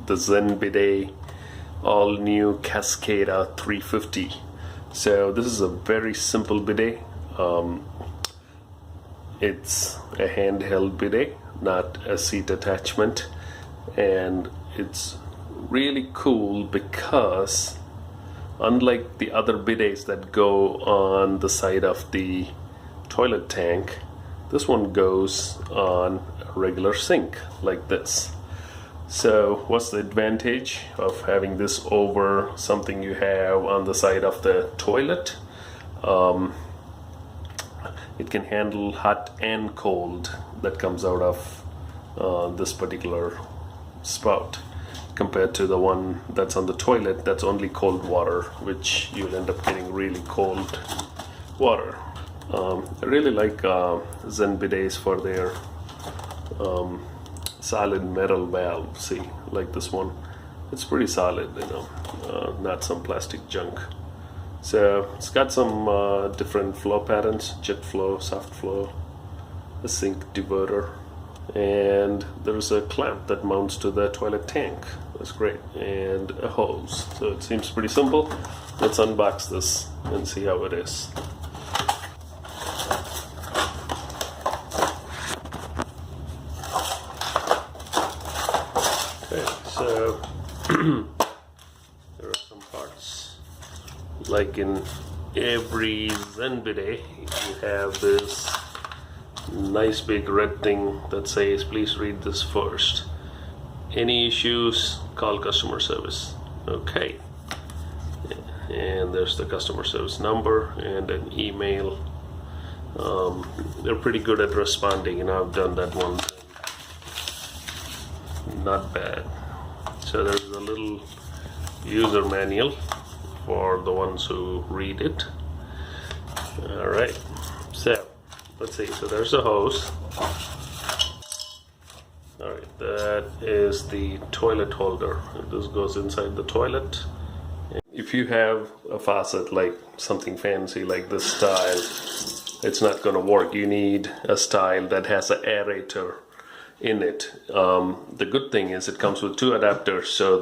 the Zen Bidet all new Cascada 350. So this is a very simple bidet. It's a handheld bidet, not a seat attachment, and it's really cool because unlike the other bidets that go on the side of the toilet tank, this one goes on a regular sink like this. So what's the advantage of having this over something you have on the side of the toilet? It can handle hot and cold that comes out of this particular spout, compared to the one that's on the toilet that's only cold water, which you'll end up getting really cold water. I really like Zen bidets for their solid metal valve. See, like this one, it's pretty solid, you know, not some plastic junk. So it's got some different flow patterns: jet flow, soft flow, a sink diverter, and there's a clamp that mounts to the toilet tank. That's great, and a hose. So it seems pretty simple. Let's unbox this and see how it is. Okay, so there are some parts. Like in every Zen bidet, you have this nice big red thing that says, please read this first. Any issues, call customer service. Okay. And there's the customer service number and an email. They're pretty good at responding, and I've done that one thing. Not bad. So there's a little user manual for the ones who read it. Alright, so let's see. So there's a hose. Alright, that is the toilet holder. This goes inside the toilet. If you have a faucet like something fancy like this style, it's not going to work. You need a style that has an aerator in it. The good thing is it comes with two adapters, so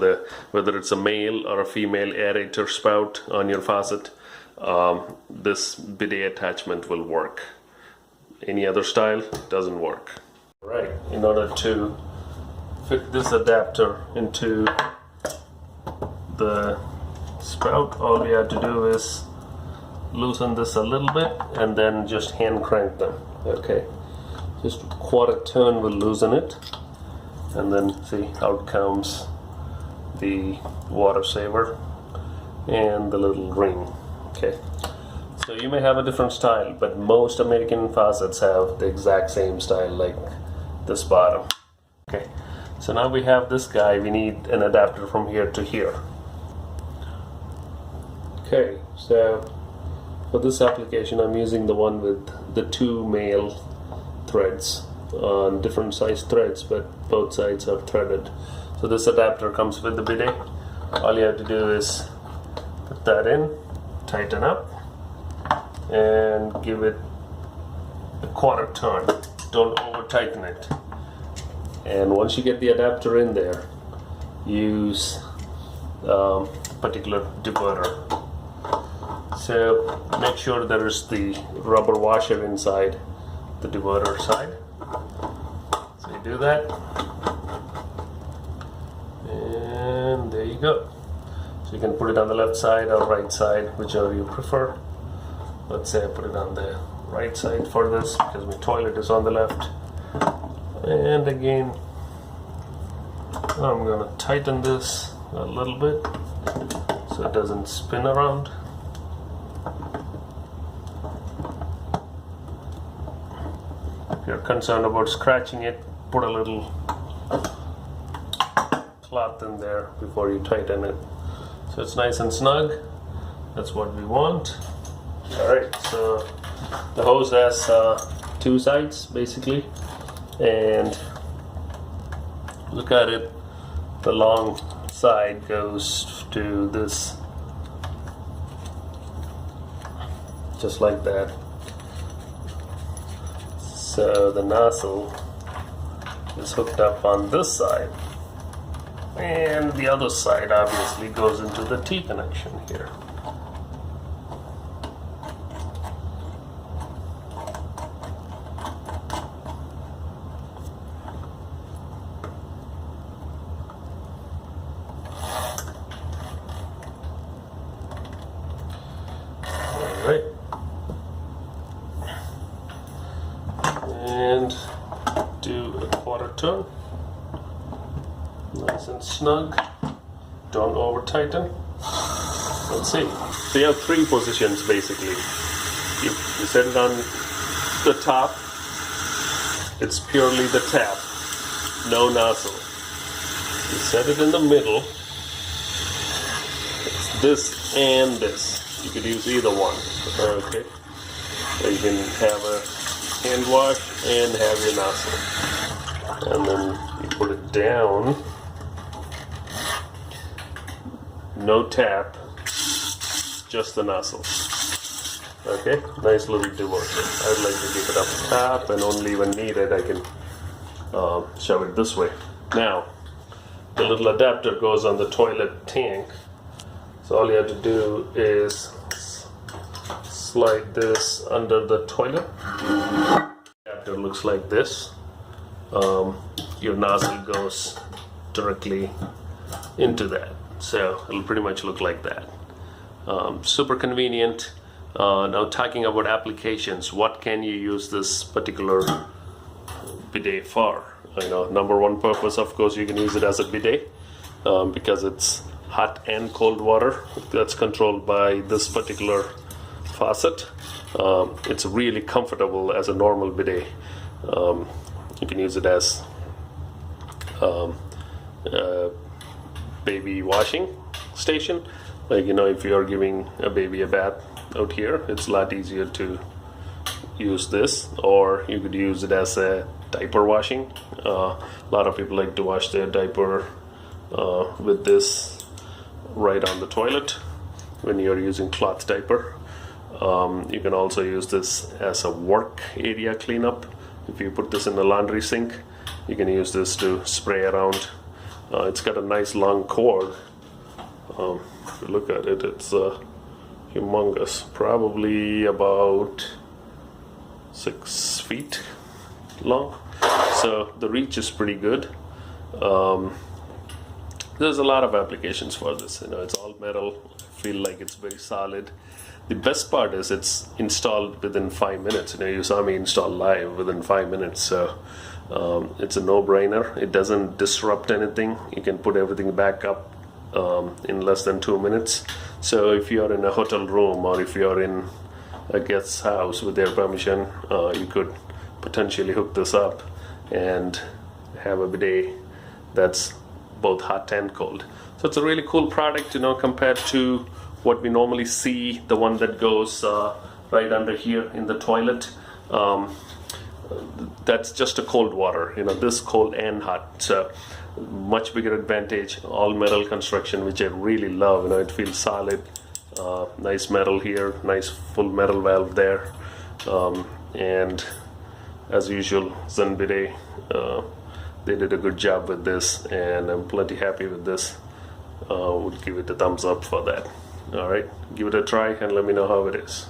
whether it's a male or a female aerator spout on your faucet, this bidet attachment will work. Any other style doesn't work. Right, in order to fit this adapter into the spout, all we have to do is loosen this a little bit and then just hand crank them. Okay, just a quarter turn will loosen it, and then see out comes the water saver and the little ring. Okay, so you may have a different style, but most American faucets have the exact same style, like this bottom. Okay, so now we have this guy. We need an adapter from here to here. Okay, so for this application I'm using the one with the two male threads on different size threads, but both sides are threaded. So this adapter comes with the bidet. All you have to do is put that in, tighten up, and give it a quarter turn. Don't over tighten it. And once you get the adapter in there, use particular diverter. So make sure there is the rubber washer inside the diverter side. So you do that, and there you go. So you can put it on the left side or right side, whichever you prefer. Let's say I put it on the right side for this because my toilet is on the left. And again, I'm going to tighten this a little bit so it doesn't spin around. If you're concerned about scratching it, put a little cloth in there before you tighten it, so it's nice and snug. That's what we want. Alright, so the hose has two sides basically, and look at it, the long side goes to this, just like that. So the nozzle is hooked up on this side, And the other side obviously goes into the T connection here. Alright. And do a quarter turn. Nice and snug. Don't over tighten. Let's see. So you have three positions basically. You set it on the top. It's purely the tap, no nozzle. You set it in the middle. It's this and this. You could use either one. Okay. So you can have a hand wash and have your nozzle. And then you put it down. No tap, just the nozzle. Okay, nice little diverter. I'd like to keep it up top, and only when needed I can shove it this way. Now, the little adapter goes on the toilet tank. So all you have to do is slide this under the toilet. The adapter looks like this. Your nozzle goes directly into that. So it'll pretty much look like that. Super convenient. Now talking about applications, what can you use this particular bidet for? You know, number one purpose, of course, you can use it as a bidet because it's hot and cold water that's controlled by this particular faucet. It's really comfortable as a normal bidet. You can use it as baby washing station. Like, you know, if you're giving a baby a bath out here, it's a lot easier to use this, or you could use it as a diaper washing. A lot of people like to wash their diaper with this right on the toilet when you're using cloth diaper. You can also use this as a work area cleanup. If you put this in the laundry sink, you can use this to spray around. It's got a nice long cord. If you look at it, it's humongous, probably about 6 feet long. So the reach is pretty good. There's a lot of applications for this. You know, it's all metal. I feel like it's very solid. The best part is it's installed within 5 minutes. You know, you saw me install live within 5 minutes. So it's a no-brainer. It doesn't disrupt anything. You can put everything back up in less than 2 minutes. So if you're in a hotel room or if you're in a guest's house with their permission, you could potentially hook this up and have a bidet that's both hot and cold. So it's a really cool product, you know, compared to what we normally see, the one that goes right under here in the toilet. That's just a cold water, you know, this cold and hot. So much bigger advantage. All metal construction, which I really love. You know, it feels solid. Nice metal here, nice full metal valve there, and as usual, Zen Bidet, they did a good job with this, and I'm plenty happy with this. Would give it a thumbs up for that. All right, give it a try and let me know how it is.